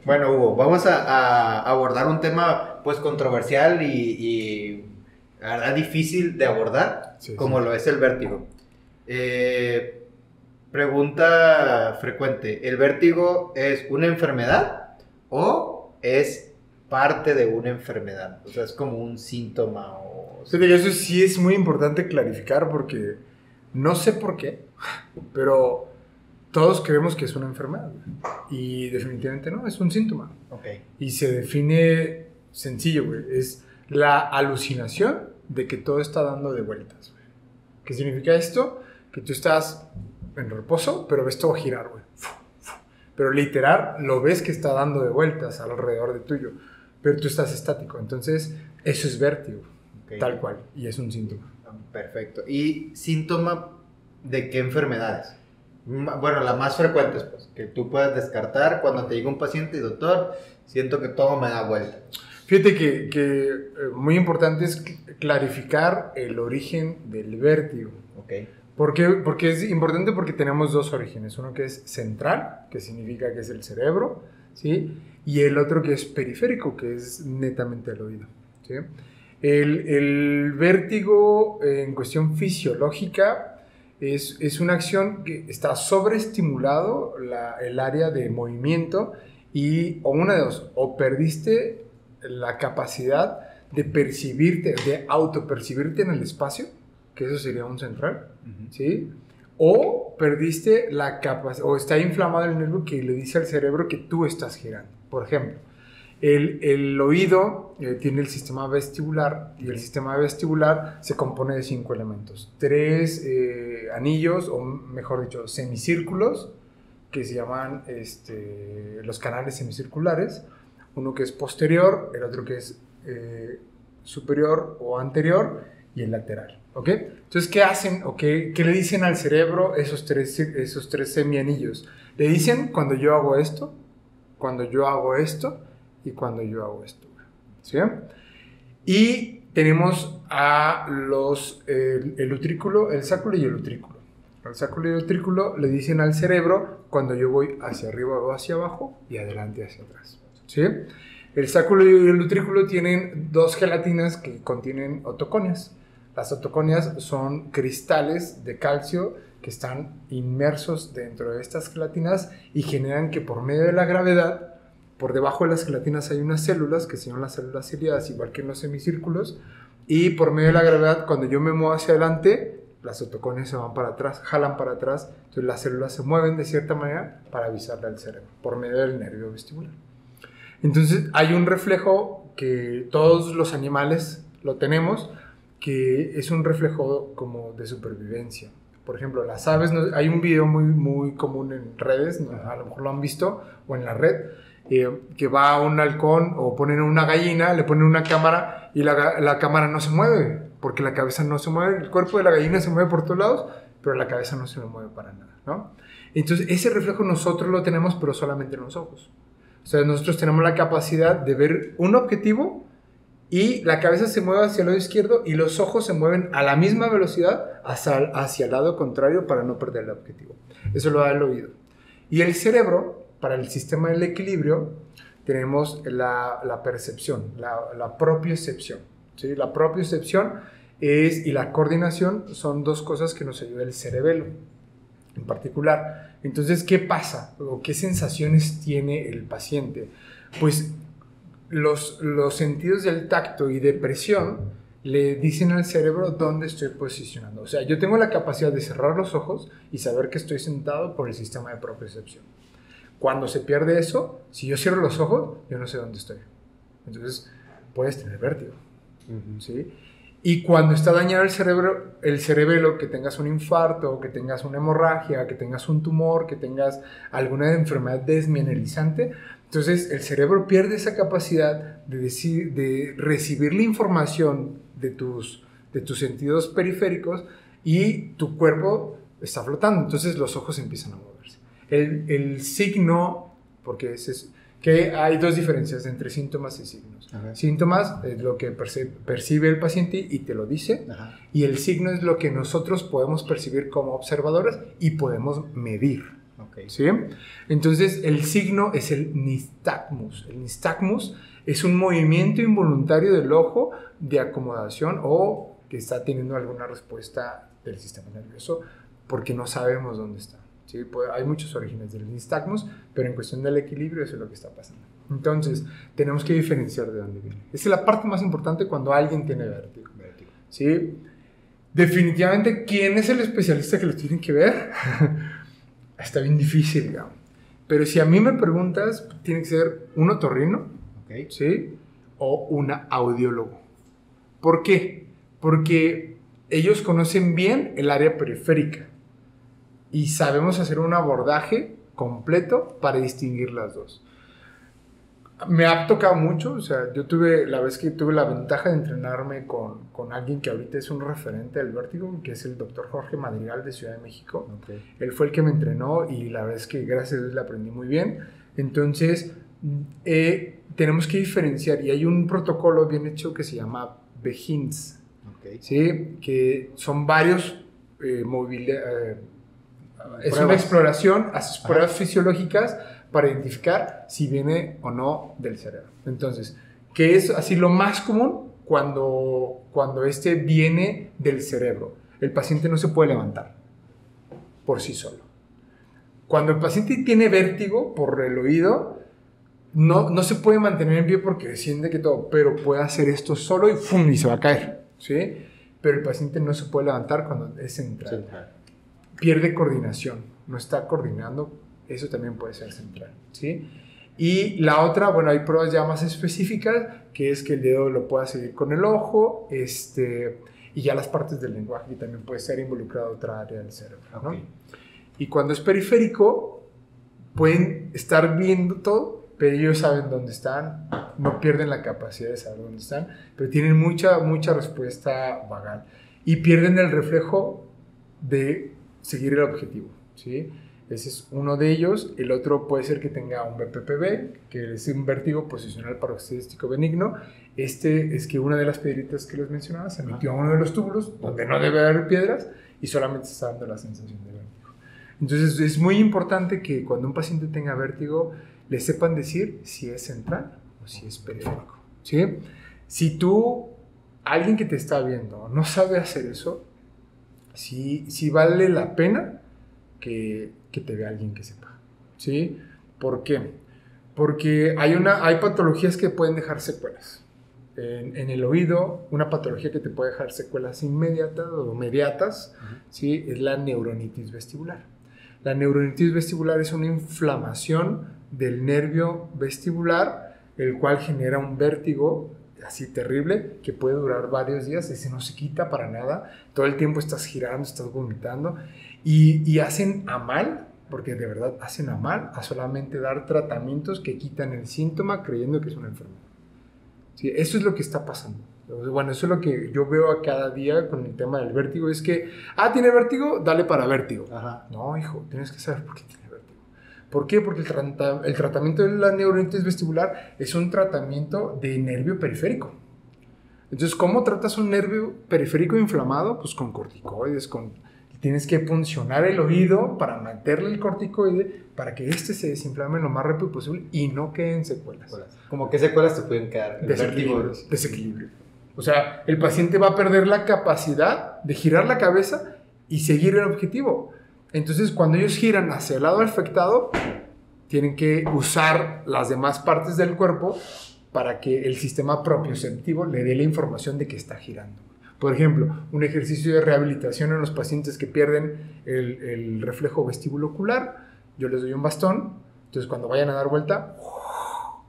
Bueno, Hugo, vamos a abordar un tema pues controversial y la verdad difícil de abordar, Sí, como sí. lo es el vértigo. Eh, Pregunta frecuente, ¿el vértigo es una enfermedad o es parte de una enfermedad? O sea, es como un síntoma o... Fíjate que eso sí es muy importante clarificar porque no sé por qué, pero todos creemos que es una enfermedad, güey. Y definitivamente no, es un síntoma. Ok, Y se define sencillo, güey. Es la alucinación de que todo está dando de vueltas, güey. ¿Qué significa esto? Que tú estás en reposo, pero ves todo girar, güey. Pero literal, lo ves que está dando de vueltas alrededor de tuyo, pero tú estás estático. Entonces, eso es vértigo, ok. tal cual, y es un síntoma. Perfecto. ¿Y síntoma de qué enfermedades? Bueno, las más frecuentes, pues, que tú puedes descartar cuando te llega un paciente y doctor, siento que todo me da vuelta. Fíjate que muy importante es clarificar el origen del vértigo. Ok, ¿Por qué? Porque es importante porque tenemos dos orígenes. Uno que es central, que significa que es el cerebro, ¿sí? Y el otro que es periférico, que es netamente el oído, ¿sí? El vértigo en cuestión fisiológica es una acción que está sobreestimulado el área de movimiento y o una de dos, o perdiste la capacidad de percibirte, de autopercibirte en el espacio, que eso sería un central, ¿sí? O perdiste la capacidad, o está inflamado el nervio que le dice al cerebro que tú estás girando. Por ejemplo, el oído tiene el sistema vestibular y el sistema vestibular se compone de 5 elementos. 3 anillos, o mejor dicho, semicírculos, que se llaman los canales semicirculares. Uno que es posterior, el otro que es superior o anterior y el lateral. ¿Ok? Entonces, ¿qué hacen o qué le dicen al cerebro esos tres semianillos? Le dicen cuando yo hago esto, cuando yo hago esto y cuando yo hago esto. ¿Sí? Y tenemos a el utrículo, el sacro y el utrículo. El sacro y el utrículo le dicen al cerebro cuando yo voy hacia arriba o hacia abajo y adelante hacia atrás. ¿Sí? El sacro y el utrículo tienen dos gelatinas que contienen otoconias. Las otoconias son cristales de calcio que están inmersos dentro de estas gelatinas y generan que por medio de la gravedad, por debajo de las gelatinas hay unas células que se llaman las células ciliadas, igual que en los semicírculos, y por medio de la gravedad, cuando yo me muevo hacia adelante, las otoconias se van para atrás, jalan para atrás, entonces las células se mueven de cierta manera para avisarle al cerebro, por medio del nervio vestibular. Entonces hay un reflejo que todos los animales lo tenemos, que es un reflejo como de supervivencia. Por ejemplo, las aves, hay un video muy común en redes, a lo mejor lo han visto, o en la red, que va a un halcón o ponen una gallina, le ponen una cámara y la cámara no se mueve, porque la cabeza no se mueve, el cuerpo de la gallina se mueve por todos lados, pero la cabeza no se mueve para nada, ¿no? Entonces, ese reflejo nosotros lo tenemos, pero solamente en los ojos. O sea, nosotros tenemos la capacidad de ver un objetivo y la cabeza se mueve hacia el lado izquierdo y los ojos se mueven a la misma velocidad hacia el lado contrario para no perder el objetivo. Eso lo da el oído. Y el cerebro, para el sistema del equilibrio, tenemos la percepción, la propiocepción, ¿sí? La propiocepción y la coordinación son dos cosas que nos ayuda el cerebelo en particular. Entonces, ¿qué pasa? ¿O qué sensaciones tiene el paciente? Pues los sentidos del tacto y de presión le dicen al cerebro dónde estoy posicionando. O sea, yo tengo la capacidad de cerrar los ojos y saber que estoy sentado por el sistema de propiocepción. Cuando se pierde eso, si yo cierro los ojos, yo no sé dónde estoy. Entonces, puedes tener vértigo. ¿Sí? Y cuando está dañado el cerebelo, que tengas un infarto, que tengas una hemorragia, que tengas un tumor, que tengas alguna enfermedad desmineralizante, entonces el cerebro pierde esa capacidad de recibir la información de tus sentidos periféricos y tu cuerpo está flotando. Entonces los ojos empiezan a moverse. El signo, porque que hay dos diferencias entre síntomas y signos. Ajá. Síntomas es lo que percibe el paciente y te lo dice. Ajá. Y el signo es lo que nosotros podemos percibir como observadores y podemos medir. Ok. ¿Sí? Entonces, el signo es el nistagmus. El nistagmus es un movimiento involuntario del ojo de acomodación o que está teniendo alguna respuesta del sistema nervioso porque no sabemos dónde está. ¿Sí? Hay muchos orígenes del nistagmus, pero en cuestión del equilibrio eso es lo que está pasando. Entonces, tenemos que diferenciar de dónde viene. Esa es la parte más importante cuando alguien tiene vértigo. ¿Sí? Definitivamente, ¿quién es el especialista que lo tiene que ver? Está bien difícil, digamos. Pero si a mí me preguntas, tiene que ser un otorrino, Okay. ¿sí? O una audiólogo. ¿Por qué? Porque ellos conocen bien el área periférica y sabemos hacer un abordaje completo para distinguir las dos. Me ha tocado mucho, o sea, yo tuve, la vez que tuve la ventaja de entrenarme con alguien que ahorita es un referente del vértigo, que es el doctor Jorge Madrigal de Ciudad de México. Okay. Él fue el que me entrenó y la verdad es que gracias a Dios le aprendí muy bien. Entonces, tenemos que diferenciar y hay un protocolo bien hecho que se llama BEHINTZ, Okay. ¿sí? Que son varios es una exploración, haces pruebas fisiológicas para identificar si viene o no del cerebro. Entonces, ¿qué es así lo más común cuando este viene del cerebro? El paciente no se puede levantar por sí solo. Cuando el paciente tiene vértigo por el oído, no se puede mantener en pie porque siente que todo, pero puede hacer esto solo y ¡fum! Y se va a caer, ¿sí? Pero el paciente no se puede levantar cuando es central. Pierde coordinación, no está coordinando, eso también puede ser central, ¿sí? Y la otra, bueno, hay pruebas ya más específicas, que es que el dedo lo pueda seguir con el ojo, y ya las partes del lenguaje, y también puede ser involucrada otra área del cerebro, ¿no? Okay. Y cuando es periférico, pueden estar viendo todo, pero ellos saben dónde están, no pierden la capacidad de saber dónde están, pero tienen mucha respuesta vagal. Y pierden el reflejo de seguir el objetivo, ¿sí? Ese es uno de ellos. El otro puede ser que tenga un BPPB, que es un vértigo posicional paroxístico benigno. Es que una de las piedritas que les mencionaba se metió a uno de los túbulos, donde no debe haber piedras, y solamente se está dando la sensación de vértigo. Entonces es muy importante que cuando un paciente tenga vértigo, le sepan decir si es central o si es periférico, ¿sí? Si alguien que te está viendo, no sabe hacer eso, sí vale la pena que te vea alguien que sepa, ¿sí? ¿Por qué? Porque hay patologías que pueden dejar secuelas. En el oído, una patología que te puede dejar secuelas inmediatas o mediatas, ¿sí? Es la neuronitis vestibular. La neuronitis vestibular es una inflamación del nervio vestibular, el cual genera un vértigo así terrible que puede durar varios días, ese no se quita para nada, todo el tiempo estás girando, estás vomitando y hacen a mal, porque de verdad hacen a mal a solamente dar tratamientos que quitan el síntoma creyendo que es una enfermedad. ¿Sí? Eso es lo que está pasando. Bueno, eso es lo que yo veo a cada día con el tema del vértigo, es que, tiene vértigo, dale para vértigo. Ajá. No, hijo, tienes que saber por qué tiene vértigo. ¿Por qué? Porque el tratamiento de la neuronitis vestibular es un tratamiento de nervio periférico. Entonces, ¿cómo tratas un nervio periférico inflamado? Pues con corticoides, tienes que puncionar el oído para meterle el corticoide para que se desinflame lo más rápido posible y no queden secuelas. ¿Cómo qué secuelas te pueden quedar? Desequilibrio. O sea, el paciente va a perder la capacidad de girar la cabeza y seguir el objetivo. Entonces, cuando ellos giran hacia el lado afectado, tienen que usar las demás partes del cuerpo para que el sistema propioceptivo le dé la información de que está girando. Por ejemplo, un ejercicio de rehabilitación en los pacientes que pierden el reflejo vestibulocular, yo les doy un bastón, entonces cuando vayan a dar vuelta,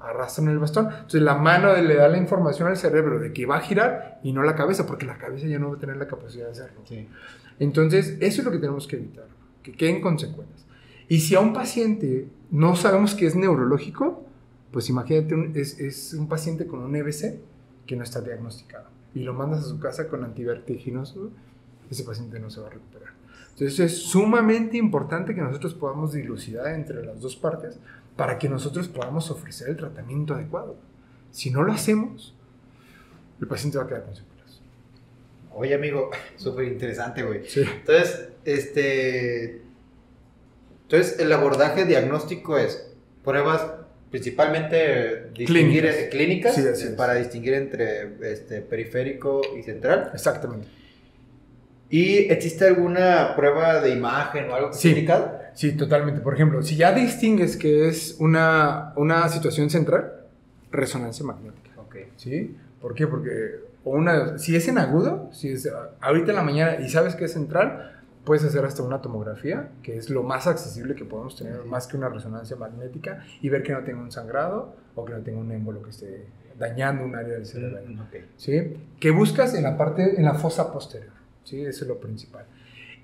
arrastran el bastón, entonces la mano le da la información al cerebro de que va a girar y no la cabeza, porque la cabeza ya no va a tener la capacidad de hacerlo. Sí. Entonces, eso es lo que tenemos que evitar, que queden consecuencias. Y si a un paciente no sabemos que es neurológico, pues imagínate, es un paciente con un EBC que no está diagnosticado y lo mandas a su casa con antivertiginoso, ese paciente no se va a recuperar. Entonces es sumamente importante que nosotros podamos dilucidar entre las dos partes para que nosotros podamos ofrecer el tratamiento adecuado. Si no lo hacemos, el paciente va a quedar con secuelas. Oye, amigo, súper interesante, güey. Sí. Entonces, Entonces, el abordaje diagnóstico es pruebas principalmente clínicas Sí, así es. para distinguir entre periférico y central. Exactamente. ¿Y existe alguna prueba de imagen o algo que Sí. esté indicado? Sí, totalmente. Por ejemplo, si ya distingues que es una situación central, resonancia magnética. Ok. ¿Sí? ¿Por qué? Porque si es en agudo, si es ahorita en la mañana y sabes que es central, puedes hacer hasta una tomografía, que es lo más accesible que podemos tener, más que una resonancia magnética, y ver que no tenga un sangrado o que no tenga un émbolo que esté dañando un área del cerebro. Ok. ¿Sí? Que buscas en la fosa posterior. ¿Sí? Eso es lo principal.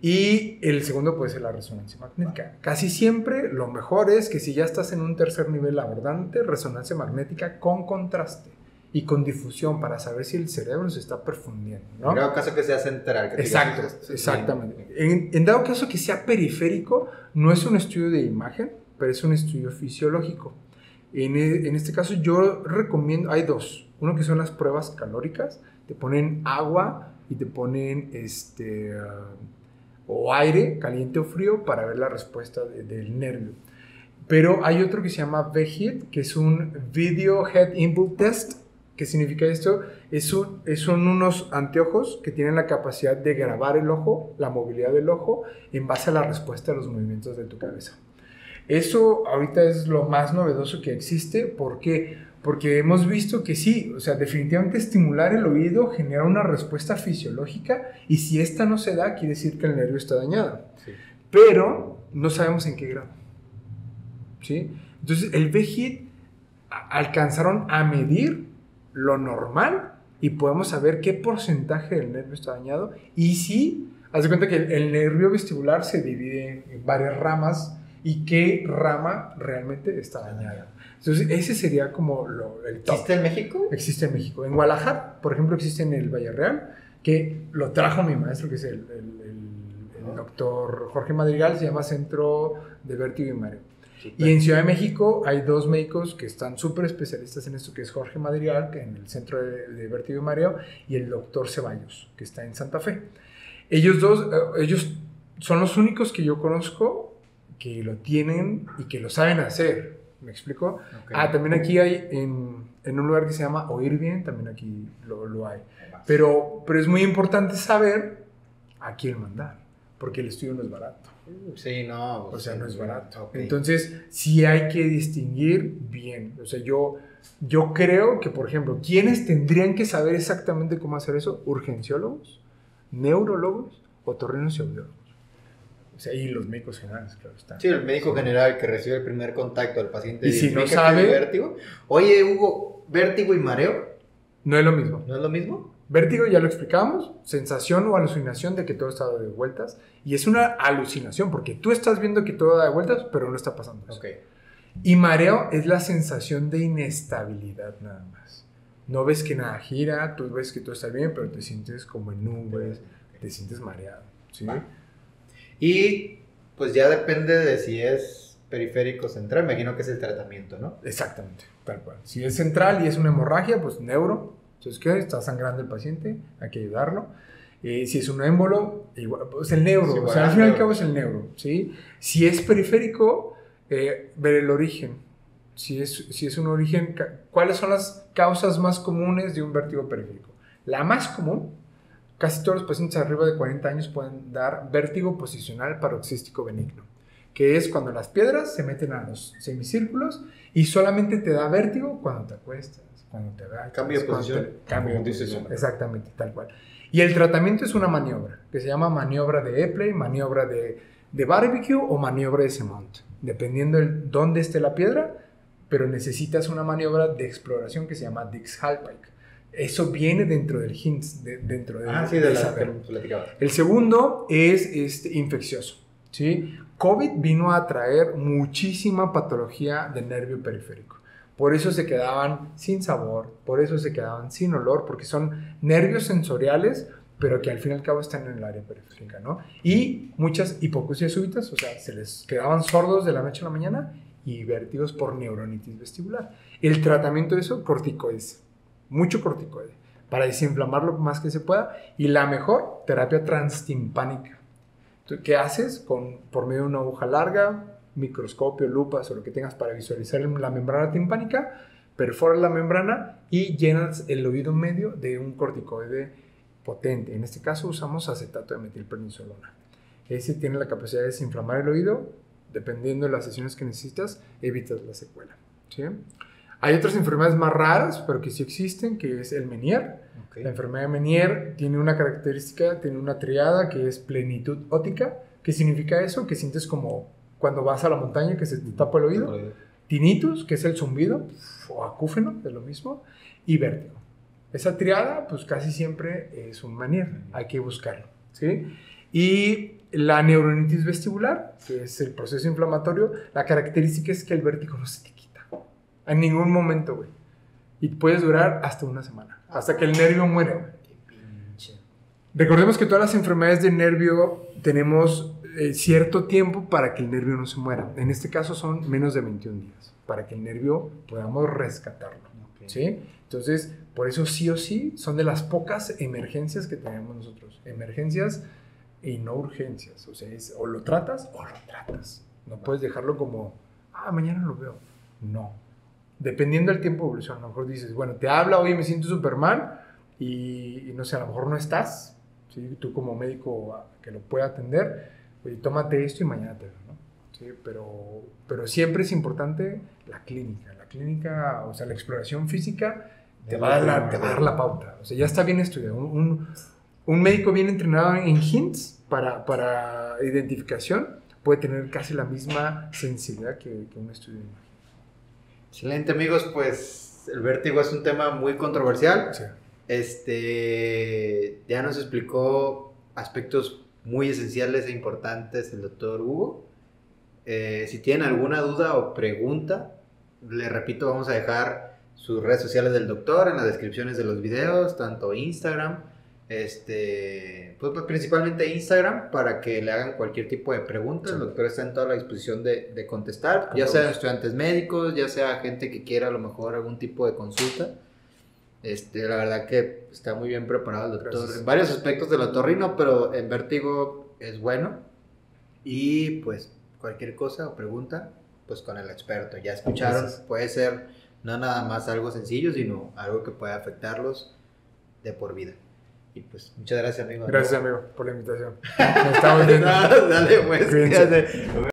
Y el segundo puede ser la resonancia magnética. Casi siempre lo mejor es que si ya estás en un tercer nivel abordante, resonancia magnética con contraste y con difusión para saber si el cerebro se está perfundiendo, ¿no? En dado caso que sea central. Que Exacto, exactamente. En dado caso que sea periférico, no es un estudio de imagen, pero es un estudio fisiológico. En este caso yo recomiendo, hay dos. Uno que son las pruebas calóricas, te ponen agua y te ponen o aire, caliente o frío, para ver la respuesta del nervio. Pero hay otro que se llama VHIT, que es un Video Head Input Test. ¿Qué significa esto? Son unos anteojos que tienen la capacidad de grabar el ojo, la movilidad del ojo, en base a la respuesta a los movimientos de tu cabeza. Eso ahorita es lo más novedoso que existe. ¿Por qué? Porque hemos visto que sí, o sea, definitivamente estimular el oído genera una respuesta fisiológica, y si esta no se da, quiere decir que el nervio está dañado. Sí. Pero no sabemos en qué grado. ¿Sí? Entonces, el VHIT alcanzaron a medir lo normal y podemos saber qué porcentaje del nervio está dañado. Y sí, haz de cuenta que el nervio vestibular se divide en varias ramas, y qué rama realmente está dañada. Entonces, ese sería como el top. ¿Existe en México? Existe en México. En Guadalajara, por ejemplo, existe en el Valle Real, que lo trajo mi maestro, que es el doctor Jorge Madrigal, se llama Centro de Vértigo y Mareo. Super. Y en Ciudad de México hay dos médicos que están súper especialistas en esto, que es Jorge Madrigal, que en el Centro de Vértigo y Mareo, y el doctor Ceballos, que está en Santa Fe. Ellos son los únicos que yo conozco que lo tienen y que lo saben hacer. ¿Me explico? Okay. También aquí hay en un lugar que se llama Oír Bien, también aquí lo hay. Pero es muy importante saber a quién mandar, porque el estudio no es barato. Sí, no. O sea, no es barato. Okay. Entonces, sí hay que distinguir bien. O sea, yo creo que, por ejemplo, ¿quiénes tendrían que saber exactamente cómo hacer eso? Urgenciólogos, neurólogos, otorrinos y audiólogos. O sea, y los médicos generales, claro está. Sí, el médico general que recibe el primer contacto del paciente. Y si no sabe... Vértigo. Oye, Hugo, ¿vértigo y mareo? No es lo mismo. ¿No es lo mismo? Vértigo ya lo explicamos, sensación o alucinación de que todo está de vueltas. Y es una alucinación, porque tú estás viendo que todo da de vueltas, pero no está pasando eso. Okay. Y mareo es la sensación de inestabilidad nada más. No ves que nada gira, tú ves que todo está bien, pero te sientes como en nubes, te sientes mareado. ¿Sí? Y pues ya depende de si es periférico o central, me imagino que es el tratamiento, ¿no? Exactamente, tal cual. Si es central y es una hemorragia, pues neuro. Entonces, ¿qué? Está sangrando el paciente, hay que ayudarlo. Si es un émbolo, igual, pues el neuro. Sí, o sea, al fin y al cabo es el neuro, ¿sí? Si es periférico, ver el origen. Si es un origen, ¿cuáles son las causas más comunes de un vértigo periférico? La más común, casi todos los pacientes arriba de 40 años pueden dar vértigo posicional paroxístico benigno, que es cuando las piedras se meten a los semicírculos y solamente te da vértigo cuando te acuestas, cuando te agachas. Cambio de posición. Cambio de posición, exactamente, tal cual. Y el tratamiento es una maniobra, que se llama maniobra de Epley, maniobra de barbecue o maniobra de Semont, dependiendo de dónde esté la piedra, pero necesitas una maniobra de exploración que se llama Dix-Hallpike. Eso viene dentro del HINTS, dentro de la que platicaba. El segundo es infeccioso, ¿sí? COVID vino a traer muchísima patología del nervio periférico. Por eso se quedaban sin sabor, por eso se quedaban sin olor, porque son nervios sensoriales, pero que al fin y al cabo están en el área periférica, ¿no? Y muchas hipoacusias súbitas, o sea, se les quedaban sordos de la noche a la mañana, y vértigos por neuronitis vestibular. El tratamiento de eso, corticoides. Mucho corticoide, para desinflamar lo más que se pueda, y la mejor, terapia transtimpánica. ¿Qué haces? Por medio de una aguja larga, microscopio, lupas o lo que tengas para visualizar la membrana timpánica, perforas la membrana y llenas el oído medio de un corticoide potente. En este caso usamos acetato de metilprednisolona. Ese tiene la capacidad de desinflamar el oído. Dependiendo de las sesiones que necesitas, evitas la secuela, ¿sí? Hay otras enfermedades más raras, pero que sí existen, que es el Meniere. Okay. La enfermedad de Meniere tiene una característica, tiene una triada que es plenitud óptica. ¿Qué significa eso? Que sientes como cuando vas a la montaña que se te tapa el oído. Tinnitus, que es el zumbido, o acúfeno, es lo mismo, y vértigo. Esa triada, pues casi siempre es un Meniere, hay que buscarlo, ¿sí? Y la neuronitis vestibular, que es el proceso inflamatorio, la característica es que el vértigo no se te quita en ningún momento, güey. Y puedes durar hasta una semana, hasta que el nervio muere, güey. Recordemos que todas las enfermedades de nervio tenemos cierto tiempo para que el nervio no se muera. En este caso son menos de 21 días, para que el nervio podamos rescatarlo, okay. ¿Sí? Entonces, por eso sí o sí son de las pocas emergencias que tenemos nosotros. Emergencias y no urgencias, o sea, o lo tratas o lo tratas. No puedes dejarlo como, mañana lo veo. No. Dependiendo del tiempo de evolución, a lo mejor dices, bueno, te habla, oye, me siento súper mal y no sé, a lo mejor no estás, ¿sí? Tú como médico que lo pueda atender, oye, tómate esto y mañana te veo, ¿no? ¿Sí? Pero siempre es importante la clínica, o sea, la exploración física te va a dar la pauta, o sea, ya está bien estudiado. Un médico bien entrenado en hints para identificación puede tener casi la misma sensibilidad que un estudio de imagen. Excelente, amigos, pues el vértigo es un tema muy controversial. Sí. Ya nos explicó aspectos muy esenciales e importantes el doctor Hugo. Si tienen alguna duda o pregunta, les repito, vamos a dejar sus redes sociales del doctor en las descripciones de los videos, tanto Instagram, pues principalmente Instagram, para que le hagan cualquier tipo de pregunta. Sí. El doctor está en toda la disposición de contestar, ya sea estudiantes médicos, ya sea gente que quiera a lo mejor algún tipo de consulta. La verdad que está muy bien preparado el doctor. Gracias. En varios aspectos del otorrino, pero en vértigo es bueno. Y pues cualquier cosa o pregunta, pues con el experto. Ya escucharon, gracias. Puede ser no nada más algo sencillo, sino algo que pueda afectarlos de por vida. Y pues, muchas gracias, amigo. Gracias, amigo, por la invitación. Nos estamos viendo. Dale, pues. Cuídense.